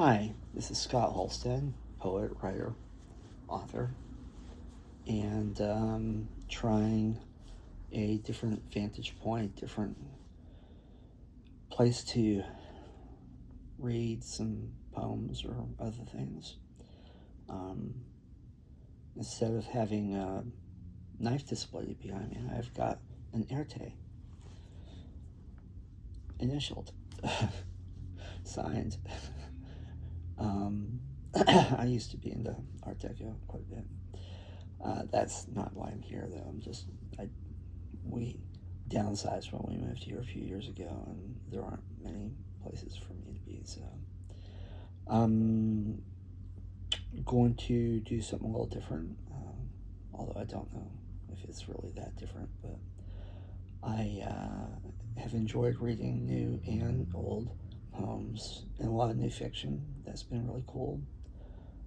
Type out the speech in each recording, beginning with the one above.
Hi, this is Scott Holstad, poet, writer, author, and trying a different vantage point, different place to read some poems or other things. Um, Instead of having a knife displayed behind me, I've got an Erte, initialed, signed. I used to be into Art Deco quite a bit. That's not why I'm here, though. We downsized when we moved here a few years ago, and there aren't many places for me to be. So I'm going to do something a little different, although I don't know if it's really that different. But I have enjoyed reading new and old poems and a lot of new fiction. That's been really cool.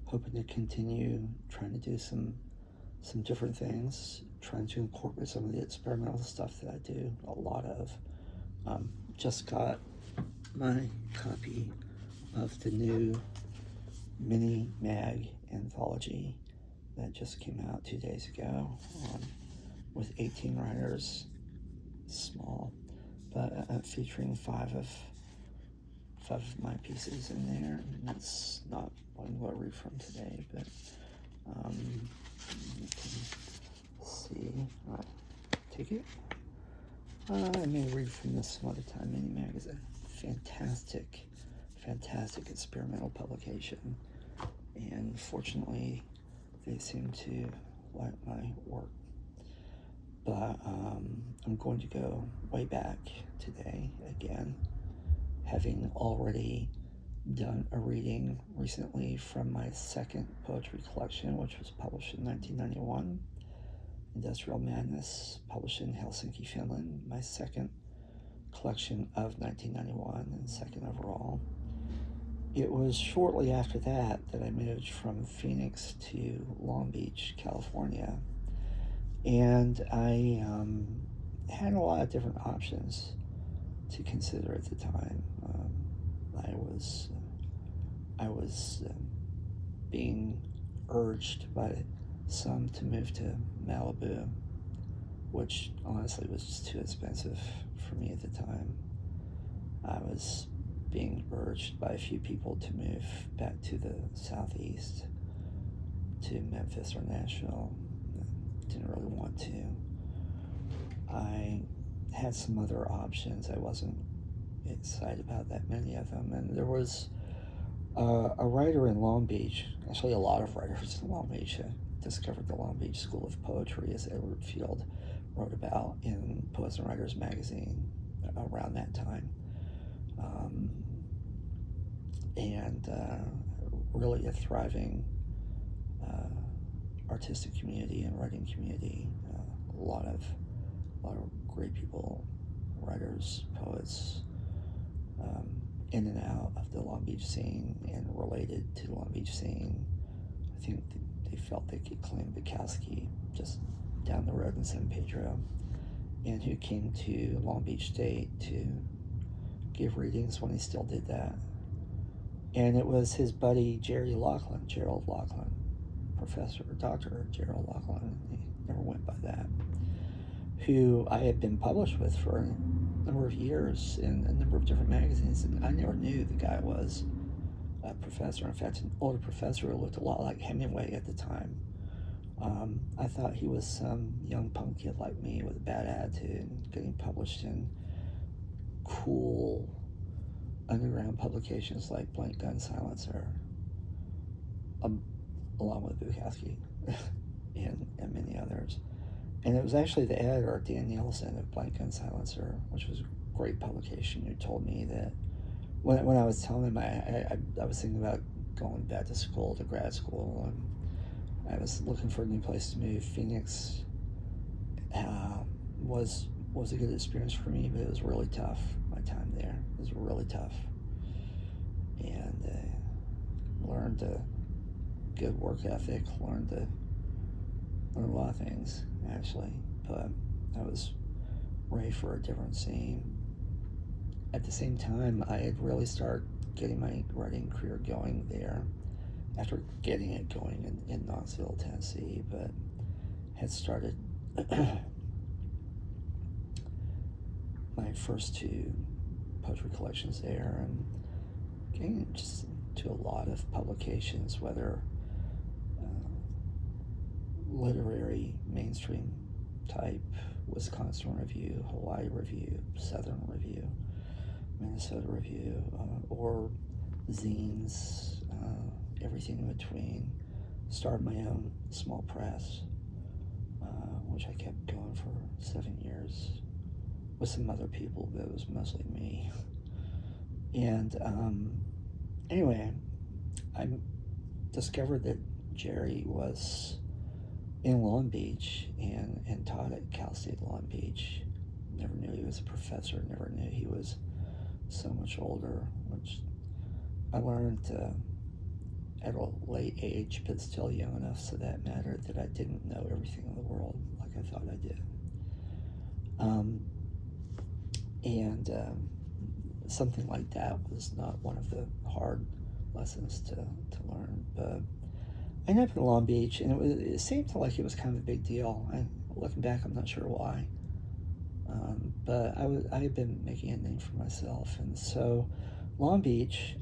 Hoping to continue trying to do some different things, trying to incorporate some of the experimental stuff that I do a lot of. Just got my copy of the new mini mag anthology that just came out 2 days ago, with 18 writers, small, but featuring five of my pieces in there. And that's not what I'm going to read from today, but you can see. All right, take it. I may read from this some other time. Mini Mag is a fantastic experimental publication, and fortunately, they seem to like my work. But I'm going to go way back today again, having already done a reading recently from my second poetry collection, which was published in 1991, Industrial Madness, published in Helsinki, Finland, my second collection of 1991 and second overall. It was shortly after that I moved from Phoenix to Long Beach, California, and I had a lot of different options to consider at the time. I was being urged by some to move to Malibu, which honestly was just too expensive for me at the time. I was being urged by a few people to move back to the southeast, to Memphis or Nashville. Didn't really want to. I had some other options. I wasn't excited about that many of them, and there was a writer in Long Beach, actually a lot of writers in Long Beach. I discovered the Long Beach School of Poetry, as Edward Field wrote about in Poets and Writers magazine around that time, and really a thriving artistic community and writing community. A lot of great people, writers, poets, in and out of the Long Beach scene and related to the Long Beach scene. I think they felt they could claim Bukowski just down the road in San Pedro, and who came to Long Beach State to give readings when he still did that. And it was his buddy Gerald Laughlin, Professor, Dr. Gerald Laughlin, he never went by that, who I had been published with for a number of years in a number of different magazines, and I never knew the guy was a professor. In fact, an older professor who looked a lot like Hemingway at the time. I thought he was some young punk kid like me with a bad attitude, getting published in cool underground publications like Blank Gun Silencer, along with Bukowski and many others. And it was actually the editor, Dan Nielsen, of Blank Gun Silencer, which was a great publication, who told me that when I was telling him I was thinking about going back to school, to grad school, and I was looking for a new place to move. Phoenix was a good experience for me, but it was really tough. My time there was really tough, and learned a good work ethic, learned a lot of things, actually, but I was ready for a different scene. At the same time, I had really started getting my writing career going there, after getting it going in Knoxville, Tennessee, but had started my first two poetry collections there, and getting just to a lot of publications, whether literary, mainstream type, Wisconsin Review, Hawaii Review, Southern Review, Minnesota Review, or zines, everything in between. Started my own small press, which I kept going for 7 years with some other people, but it was mostly me. And anyway, I discovered that Jerry was in Long Beach and taught at Cal State Long Beach. Never knew he was a professor, never knew he was so much older, which I learned at a late age, but still young enough so that mattered, that I didn't know everything in the world like I thought I did. Something like that was not one of the hard lessons to learn, but I ended up in Long Beach, and it seemed like it was kind of a big deal. Looking back, I'm not sure why, but I had been making a name for myself, and so Long Beach,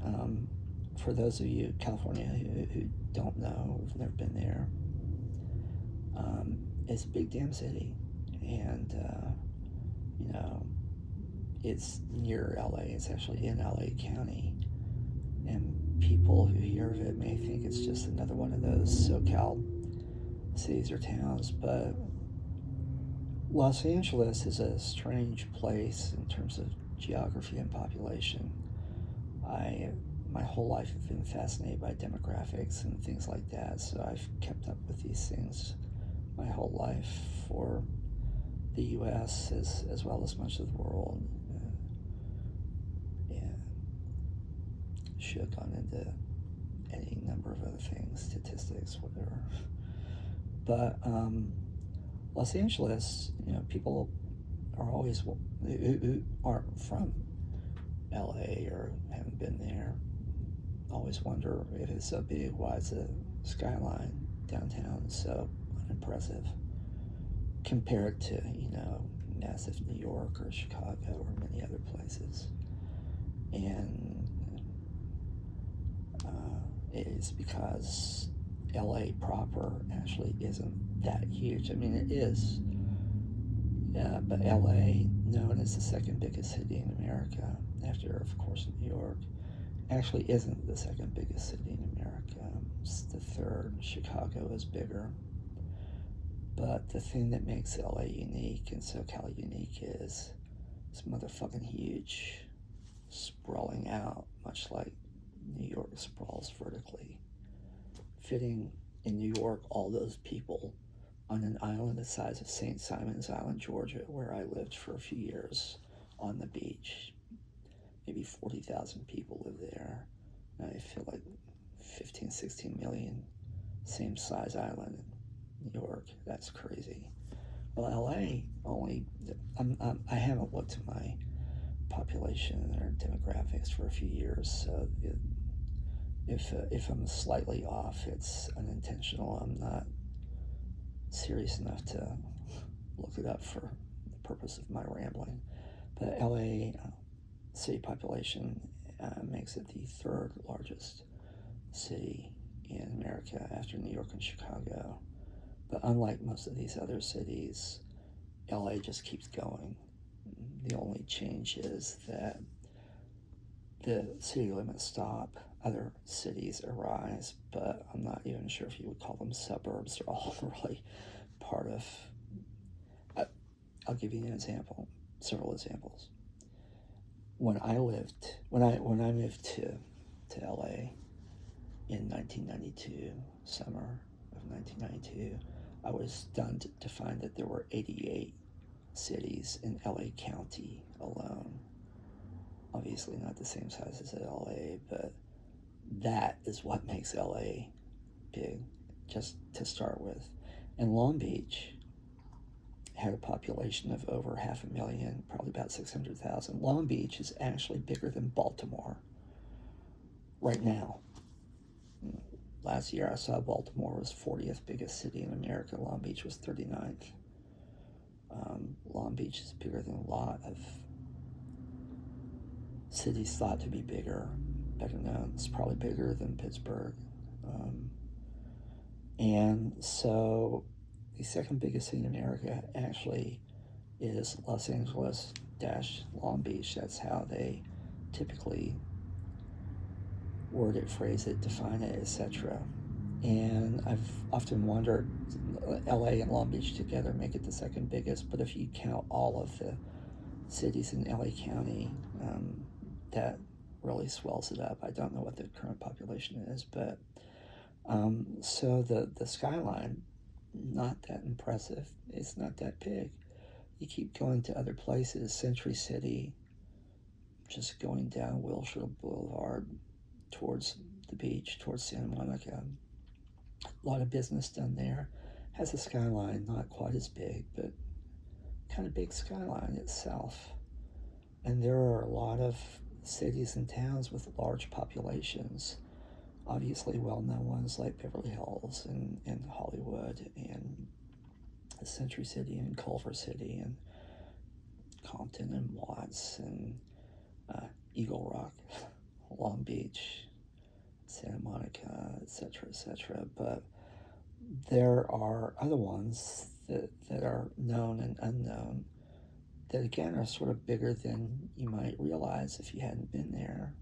for those of you California who don't know, who've never been there, is a big damn city, and it's near LA. It's actually in LA County, and people who hear of it may think it's just another one of those SoCal cities or towns, but Los Angeles is a strange place in terms of geography and population. My whole life have been fascinated by demographics and things like that, so I've kept up with these things my whole life for the U.S. as well as much of the world. Should have gone into any number of other things, statistics, whatever. But Los Angeles, people are always, who aren't from LA or haven't been there, always wonder if it's so big, why is the skyline downtown so unimpressive compared to, massive New York or Chicago or many other places. And it is because LA proper actually isn't that huge. I mean, it is, but LA, known as the second biggest city in America, after, of course, New York, actually isn't the second biggest city in America. It's the third. Chicago is bigger. But the thing that makes LA unique and SoCal unique is it's motherfucking huge, sprawling out, much like New York sprawls vertically. Fitting in New York all those people on an island the size of St. Simon's Island, Georgia, where I lived for a few years on the beach. Maybe 40,000 people live there. And I feel like 15, 16 million, same size island in New York. That's crazy. Well, LA only, I haven't looked at my population or demographics for a few years, so if I'm slightly off, it's unintentional. I'm not serious enough to look it up for the purpose of my rambling. But LA city population makes it the third largest city in America after New York and Chicago. But unlike most of these other cities, LA just keeps going. The only change is that the city limits stop, other cities arise, but I'm not even sure if you would call them suburbs. They're all really part of, I'll give you an example, several examples. When I moved to LA in 1992, summer of 1992, I was stunned to find that there were 88 cities in LA County alone. Obviously not the same size as LA, but that is what makes LA big, just to start with. And Long Beach had a population of over 500,000, probably about 600,000. Long Beach is actually bigger than Baltimore. right now. Last year I saw Baltimore was 40th biggest city in America. Long Beach was 39th. Long Beach is bigger than a lot of cities thought to be bigger, better known. It's probably bigger than Pittsburgh. And so the second biggest city in America actually is Los Angeles dash Long Beach. That's how they typically word it, phrase it, define it, etc. And I've often wondered, LA and Long Beach together make it the second biggest, but if you count all of the cities in LA County, that really swells it up. I don't know what the current population is, but so the skyline, not that impressive. It's not that big. You keep going to other places, Century City, just going down Wilshire Boulevard towards the beach, towards Santa Monica. A lot of business done there. Has a skyline, not quite as big, but kind of big skyline itself. And there are a lot of cities and towns with large populations. Obviously well-known ones like Beverly Hills and Hollywood and Century City and Culver City and Compton and Watts and Eagle Rock, Long Beach, Santa Monica, etc., etc. But there are other ones that are known and unknown that, again, are sort of bigger than you might realize if you hadn't been there.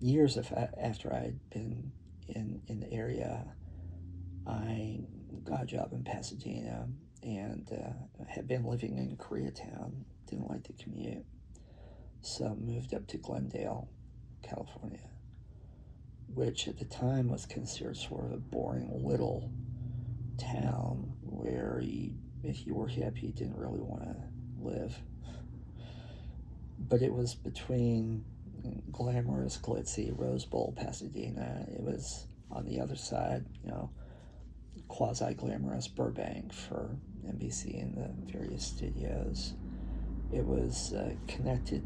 Years after I had been in the area, I got a job in Pasadena and had been living in Koreatown. Didn't like the commute, so moved up to Glendale, California, which at the time was considered sort of a boring little town where if you were hip, you didn't really want to live. But it was between glamorous, glitzy Rose Bowl, Pasadena. It was on the other side, quasi-glamorous Burbank for NBC and the various studios. It was connected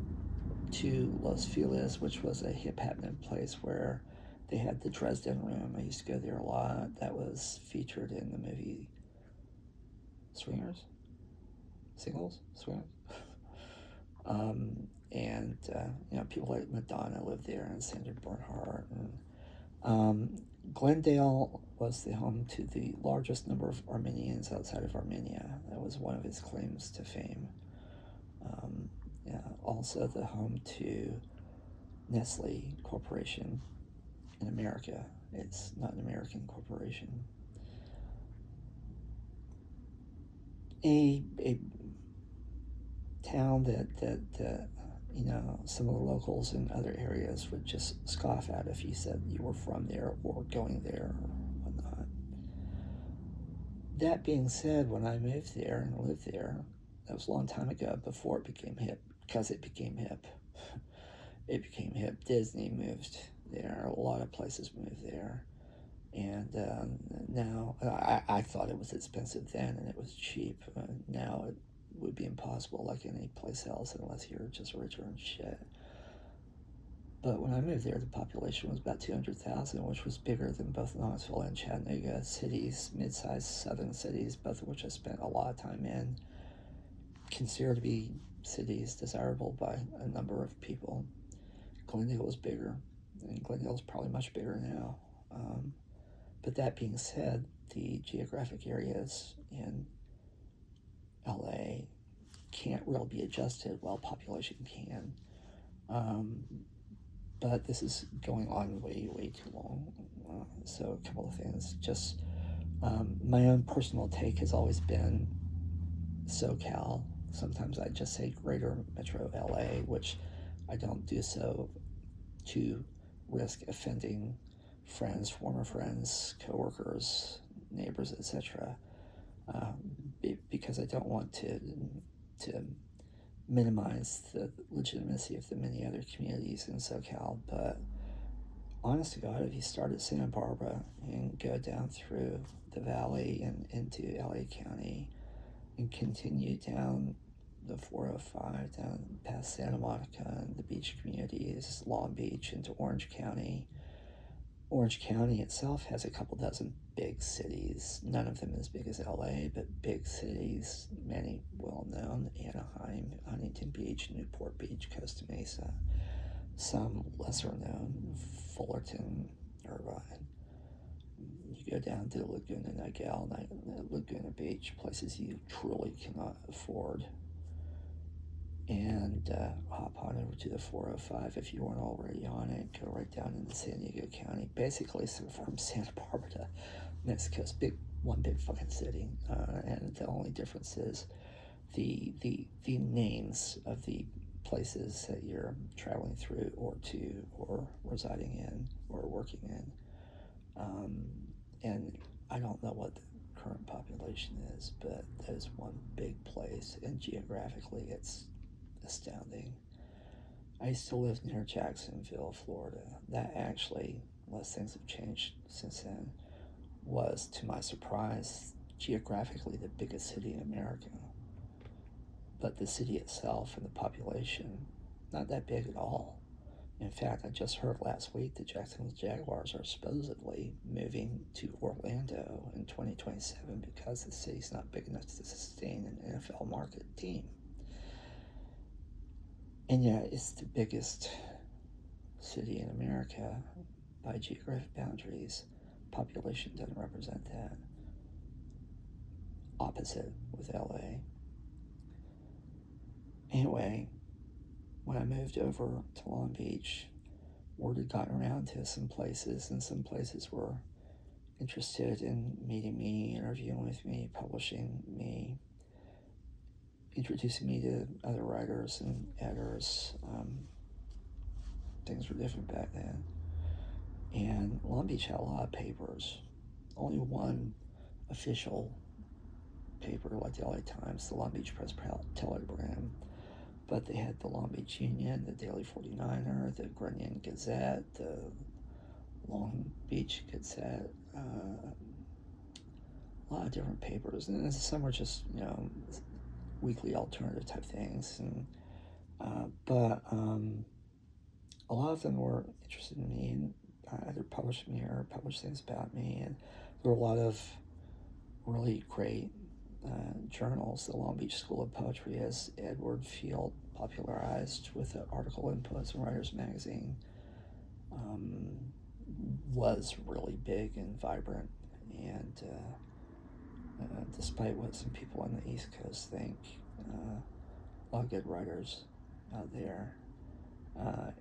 to Los Feliz, which was a hip happening place where they had the Dresden Room. I used to go there a lot. That was featured in the movie Swingers? Singles? Swingers? And people like Madonna lived there and Sandra Bernhardt. And Glendale was the home to the largest number of Armenians outside of Armenia. That was one of his claims to fame. Also the home to Nestle Corporation in America. It's not an American corporation. A town that some of the locals in other areas would just scoff at if you said you were from there or going there or whatnot. That being said, when I moved there and lived there, that was a long time ago, before it became hip, because it became hip. It became hip. Disney moved there. A lot of places moved there. And now, I thought it was expensive then and it was cheap. Now it would be impossible like any place else unless you're just richer and shit. But when I moved there, the population was about 200,000, which was bigger than both Knoxville and Chattanooga cities, mid-sized southern cities, both of which I spent a lot of time in, considered to be cities desirable by a number of people. Glendale was bigger, and Glendale's probably much bigger now. But that being said, the geographic areas in LA can't really be adjusted while population can. But this is going on way, way too long. So a couple of things. Just my own personal take has always been SoCal. Sometimes I just say Greater Metro LA, which I don't do so to risk offending friends, former friends, coworkers, neighbors, etc. Because I don't want to minimize the legitimacy of the many other communities in SoCal. But honest to God, if you start at Santa Barbara and go down through the valley and into LA County and continue down the 405 down past Santa Monica and the beach communities, Long Beach into Orange County. Orange County itself has a couple dozen big cities, none of them as big as LA, but big cities, many well-known: Anaheim, Huntington Beach, Newport Beach, Costa Mesa, some lesser-known: Fullerton, Irvine. You go down to Laguna Niguel, Laguna Beach, places you truly cannot afford, and hop on over to the 405 if you weren't already on it. Go right down into San Diego County, basically from Santa Barbara to Mexico. One big fucking city, and the only difference is the names of the places that you're traveling through or to or residing in or working in. And I don't know what the current population is, but that is one big place, and geographically it's astounding. I used to live near Jacksonville, Florida. That actually, unless things have changed since then, was, to my surprise, geographically the biggest city in America. But the city itself and the population, not that big at all. In fact, I just heard last week the Jacksonville Jaguars are supposedly moving to Orlando in 2027 because the city's not big enough to sustain an NFL market team. And yet, it's the biggest city in America by geographic boundaries. Population doesn't represent that. Opposite with LA. Anyway, when I moved over to Long Beach, word had gotten around to some places, and some places were interested in meeting me, interviewing with me, publishing me, introducing me to other writers and editors. Things were different back then. And Long Beach had a lot of papers. Only one official paper, like the LA Times, the Long Beach Press Telegram. But they had the Long Beach Union, the Daily 49er, the Grenion Gazette, the Long Beach Gazette, a lot of different papers. And some were just, weekly alternative type things. And but a lot of them were interested in me and either published me or published things about me. And there were a lot of really great journals. The Long Beach School of Poetry, as Edward Field popularized with the article in Poets and Writers magazine, was really big and vibrant. And despite what some people on the East Coast think, a lot of good writers out there.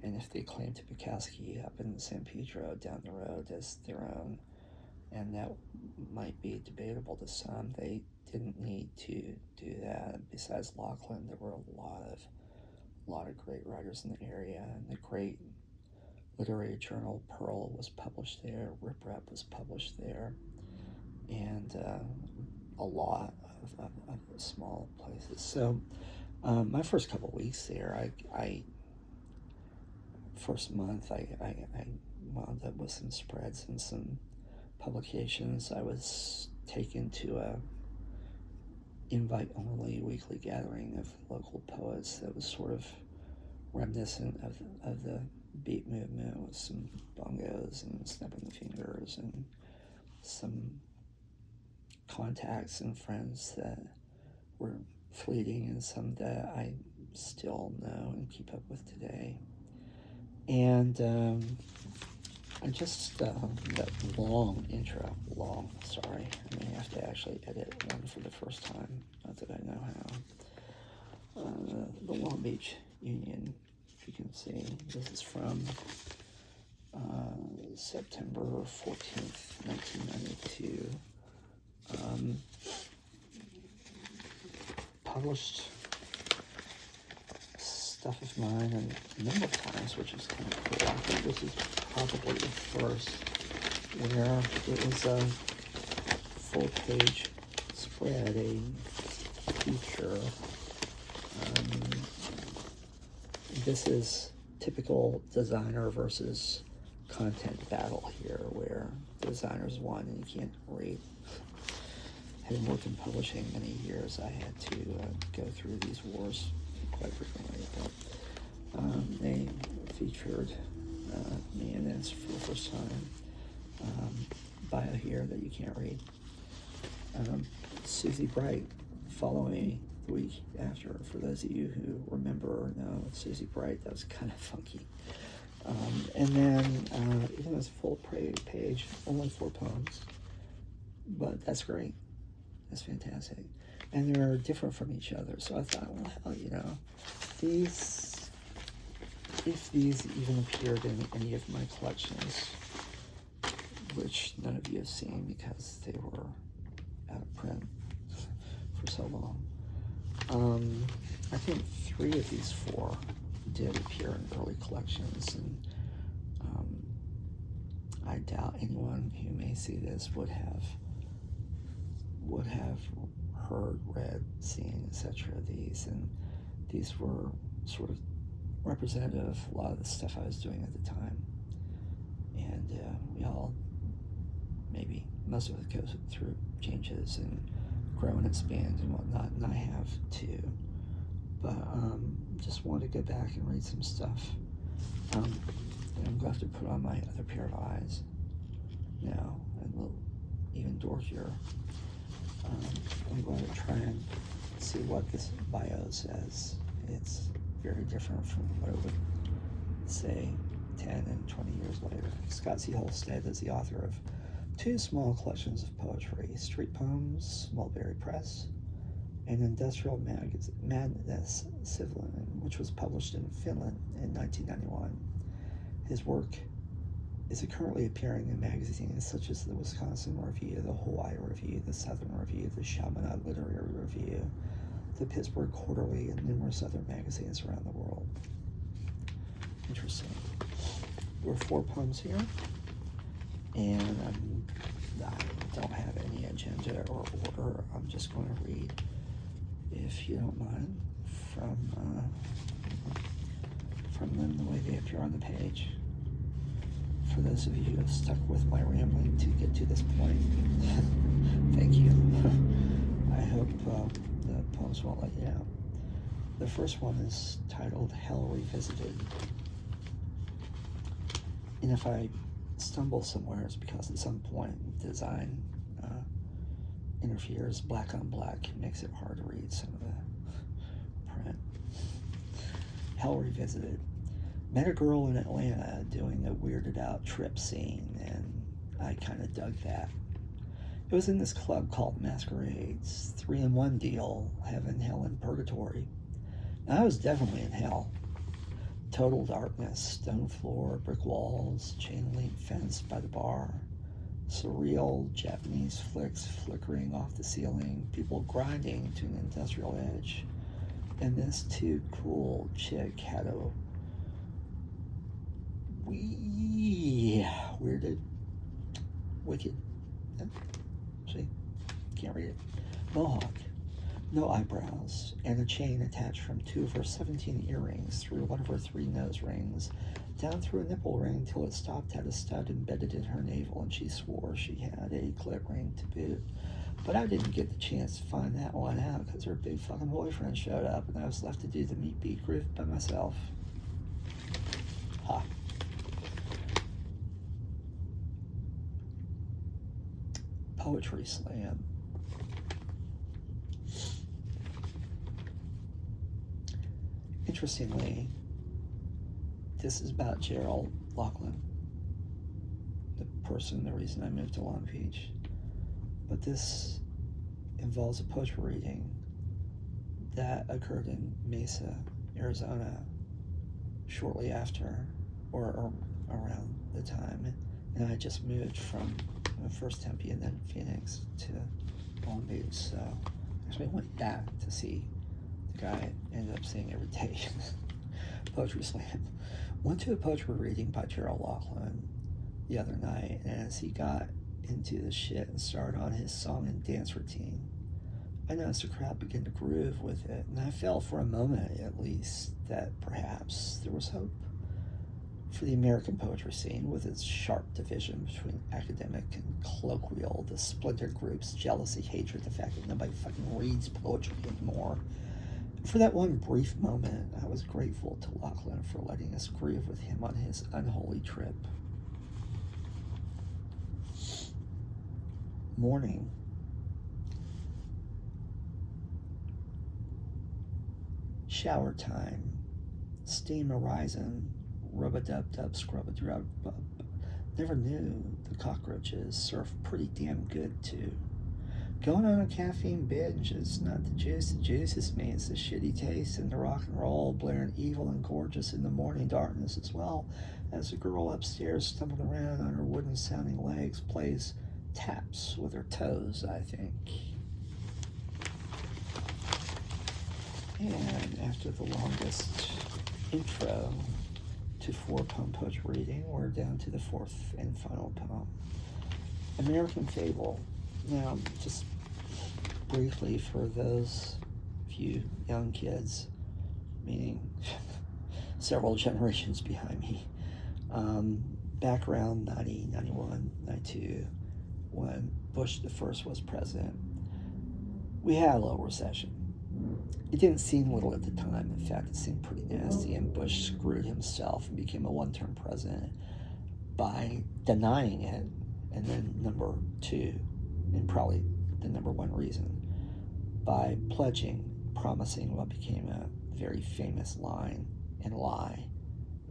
And if they claim to Bukowski up in San Pedro down the road as their own, and that might be debatable to some, they didn't need to do that. Besides Laughlin, there were a lot of great writers in the area, and the great literary journal Pearl was published there, Rip Rap was published there, and a lot of small places. So my first couple of weeks there, first month, I wound up with some spreads and some publications. I was taken to a invite-only weekly gathering of local poets that was sort of reminiscent of the beat movement, with some bongos and snapping the fingers and some contacts and friends that were fleeting and some that I still know and keep up with today. And I just, that long intro, sorry, I may have to actually edit one for the first time, not that I know how. The Long Beach Union, if you can see, this is from September 14th, 1992. Published stuff of mine a number of times, which is kind of cool. I think this is probably the first where it was a full-page spread, a feature. This is typical designer versus content battle here, where the designers won and you can't read having worked in publishing many years, I had to go through these wars quite frequently. But they featured me in this for the first time. Bio here that you can't read. Susie Bright followed me the week after. For those of you who remember or know Susie Bright, that was kind of funky. And then, even though it's a full page, only 4 poems, but that's great. That's fantastic. And they're different from each other. So I thought, well, hell, you know, if these even appeared in any of my collections, which none of you have seen because they were out of print for so long. I think 3 of these 4 did appear in early collections, and I doubt anyone who may see this would have heard, read, seen, etc. These, and these were sort of representative of a lot of the stuff I was doing at the time. And we all, maybe most of it goes through changes and grow and expand and whatnot, and I have too. But just wanted to go back and read some stuff. And I'm going to have to put on my other pair of eyes now, and a little even dorkier. I'm going to try and see what this bio says. It's very different from what it would say 10 and 20 years later. Scott C. Holstad is the author of 2 small collections of poetry, Street Poems, Mulberry Press, and Industrial Madness Civilin, which was published in Finland in 1991. His work is currently appearing in magazines such as the Wisconsin Review, the Hawaii Review, the Southern Review, the Chaminade Literary Review, the Pittsburgh Quarterly, and numerous other magazines around the world. Interesting. There are 4 poems here, and I don't have any agenda or order. I'm just going to read, if you don't mind, from them the way they appear on the page. For those of you who have stuck with my rambling to get to this point, thank you. I hope the poems won't let you down. The first one is titled Hell Revisited. And if I stumble somewhere, it's because at some point design interferes. Black on black makes it hard to read some of the print. Hell Revisited. Met a girl in Atlanta doing a weirded out trip scene, and I kind of dug that. It was in this club called Masquerades, 3-in-1 deal, heaven, hell, and purgatory. And I was definitely in hell. Total darkness, stone floor, brick walls, chain link fence by the bar, surreal Japanese flicks flickering off the ceiling, people grinding to an industrial edge, and this too cool chick had a weirded, wicked, see, can't read it, mohawk, no eyebrows, and a chain attached from 2 of her 17 earrings through one of her 3 nose rings, down through a nipple ring till it stopped at a stud embedded in her navel, and she swore she had a clit ring to boot. But I didn't get the chance to find that one out because her big fucking boyfriend showed up, and I was left to do the meat beat groove by myself. Ha. Poetry slam. Interestingly, this is about Gerald Lachlan, the reason I moved to Long Beach. But this involves a poetry reading that occurred in Mesa, Arizona, shortly after, or around the time. And I just moved from first Tempe and then Phoenix to Long Beach. So actually I went back to see the guy I ended up seeing every day. Poetry slam. Went to a poetry reading by Gerald Lachlan the other night, and as he got into the shit and started on his song and dance routine, I noticed the crowd began to groove with it, and I felt for a moment at least that perhaps there was hope. for the American poetry scene, with its sharp division between academic and colloquial, the splintered groups, jealousy, hatred, the fact that nobody fucking reads poetry anymore. For that one brief moment, I was grateful to Lachlan for letting us grieve with him on his unholy trip. Morning. Shower time. Steam arising. Rub-a-dub-dub, scrub-a-drub-bub. Never knew the cockroaches surf pretty damn good, too. Going on a caffeine binge is not the juice. The juice is me. It's the shitty taste and the rock and roll, blaring evil and gorgeous in the morning darkness, as well as the girl upstairs stumbling around on her wooden-sounding legs plays taps with her toes, I think. And after the longest intro to 4-poem poetry reading, we're down to the fourth and final poem, American Fable. Now, just briefly, for those of you young kids, meaning several generations behind me, back around 90, 91, 92, when Bush the first was president, we had a little recession. It didn't seem little at the time. In fact, it seemed pretty nasty, and Bush screwed himself and became a one-term president by denying it. And then number two, and probably the number one reason, by promising what became a very famous line and lie: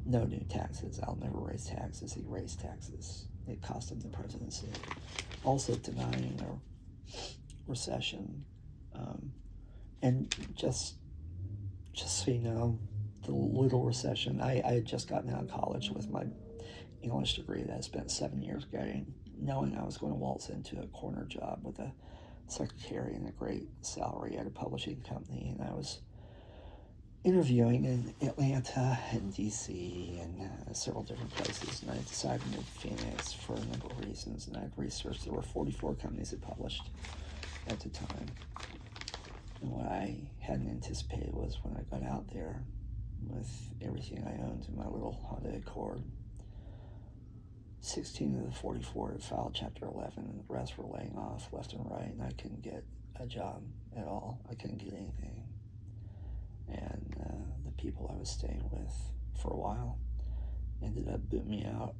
no new taxes. I'll never raise taxes. He raised taxes. It cost him the presidency. Also denying a recession. And just so you know, the little recession, I had just gotten out of college with my English degree that I spent 7 years getting, knowing I was going to waltz into a corner job with a secretary and a great salary at a publishing company. And I was interviewing in Atlanta and DC and several different places. And I decided to move to Phoenix for a number of reasons. And I'd researched there were 44 companies that published at the time. And what I hadn't anticipated was when I got out there with everything I owned in my little Honda Accord, 16 of the 44 had filed Chapter 11, and the rest were laying off left and right, and I couldn't get a job at all. I couldn't get anything. And the people I was staying with for a while ended up booting me out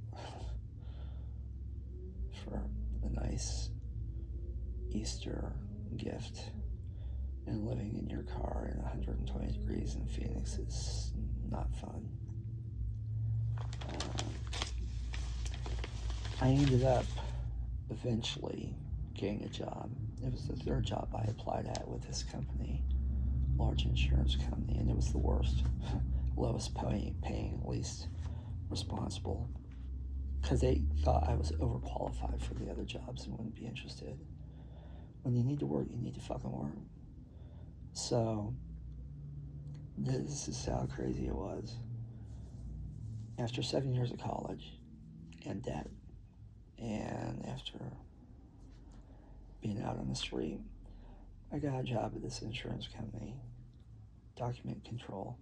for a nice Easter gift. And living in your car in 120 degrees in Phoenix is not fun. I ended up eventually getting a job. It was the third job I applied at with this company, large insurance company, and it was the worst, lowest paying, least responsible, because they thought I was overqualified for the other jobs and wouldn't be interested. When you need to work, you need to fucking work. So, this is how crazy it was. After 7 years of college and debt, and after being out on the street, I got a job at this insurance company, document control,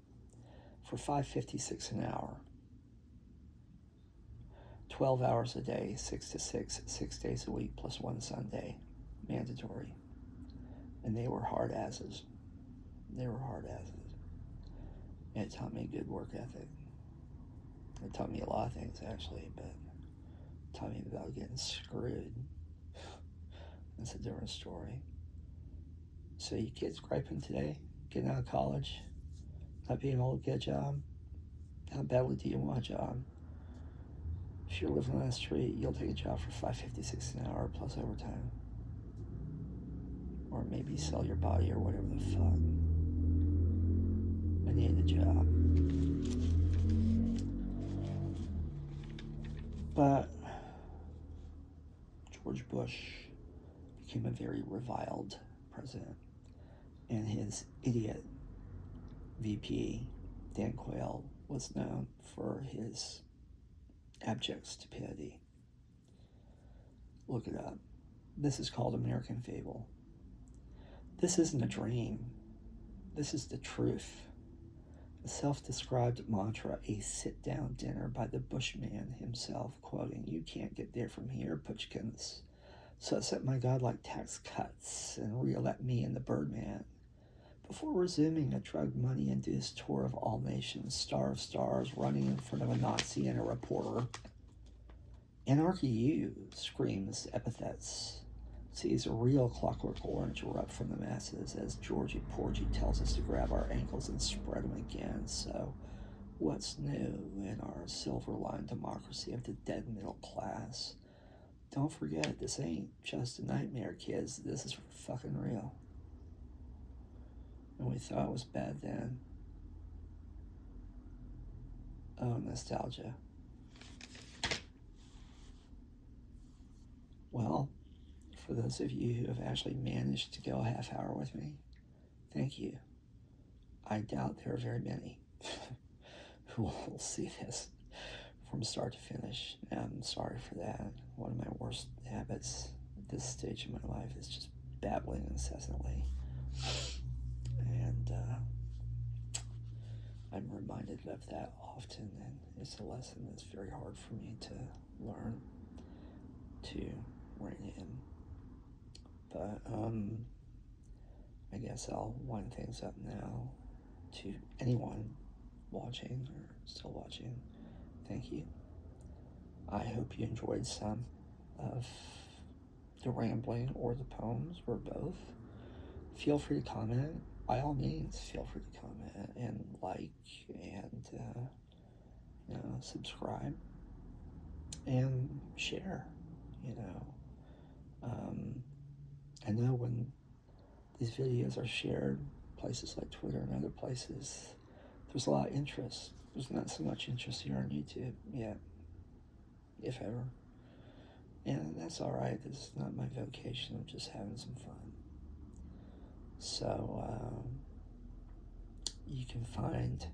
for $5.56 an hour. 12 hours a day, 6 to 6, 6 days a week, plus one Sunday, mandatory. And they were hard asses. They were hard asses. And it taught me good work ethic. It taught me a lot of things, actually, but it taught me about getting screwed. That's a different story. So you kids griping today, getting out of college, not being able to get a job, how badly do you want a job? If you're living on the street, you'll take a job for $5.56 an hour plus overtime. Or maybe sell your body or whatever the fuck. I needed a job. But George Bush became a very reviled president. And his idiot VP, Dan Quayle, was known for his abject stupidity. Look it up. This is called American Fable. This isn't a dream. This is the truth. The self-described mantra, a sit-down dinner by the Bushman himself, quoting, "You can't get there from here, Puchkins. So accept my godlike tax cuts and re-elect me and the Birdman." Before resuming a drug money-induced tour of all nations, Star of Stars running in front of a Nazi and a reporter. "Anarchy you," screams epithets, sees a real Clockwork Orange erupt from the masses as Georgie Porgy tells us to grab our ankles and spread them again. So, what's new in our silver-lined democracy of the dead middle class? Don't forget, this ain't just a nightmare, kids. This is fucking real. And we thought it was bad then. Oh, nostalgia. Well, for those of you who have actually managed to go a half hour with me, thank you. I doubt there are very many who will see this from start to finish. And I'm sorry for that. One of my worst habits at this stage of my life is just babbling incessantly. And I'm reminded of that often, and it's a lesson that's very hard for me to learn to rein in. But I guess I'll wind things up now. To anyone watching or still watching, thank you. I hope you enjoyed some of the rambling or the poems, or both. Feel free to comment. By all means, feel free to comment and like and subscribe and share. I know when these videos are shared, places like Twitter and other places, there's a lot of interest. There's not so much interest here on YouTube yet, if ever. And that's all right. This is not my vocation. I'm just having some fun. So you can find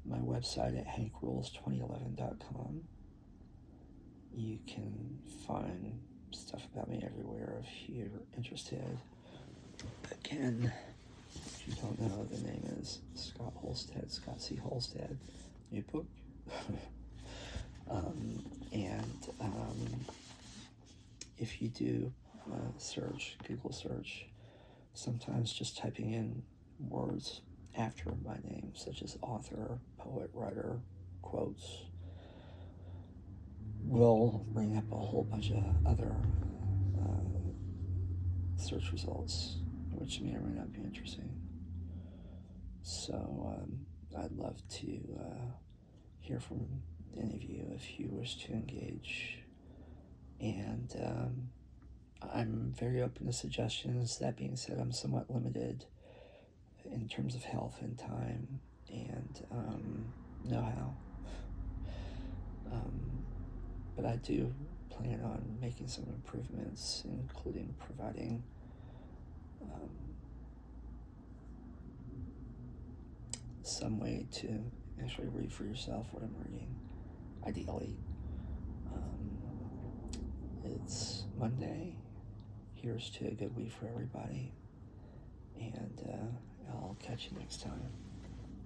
my website at hankrules2011.com. You can find stuff about me everywhere if you're interested. Again, if you don't know, the name is Scott Holstad, Scott C. Holstad, new book. If you do search, Google search, sometimes just typing in words after my name, such as author, poet, writer, quotes, will bring up a whole bunch of other search results, which may or may not be interesting. So I'd love to hear from any of you if you wish to engage. And I'm very open to suggestions. That being said, I'm somewhat limited in terms of health and time and know-how. But I do plan on making some improvements, including providing some way to actually read for yourself what I'm reading, ideally. It's Monday. Here's to a good week for everybody, and I'll catch you next time.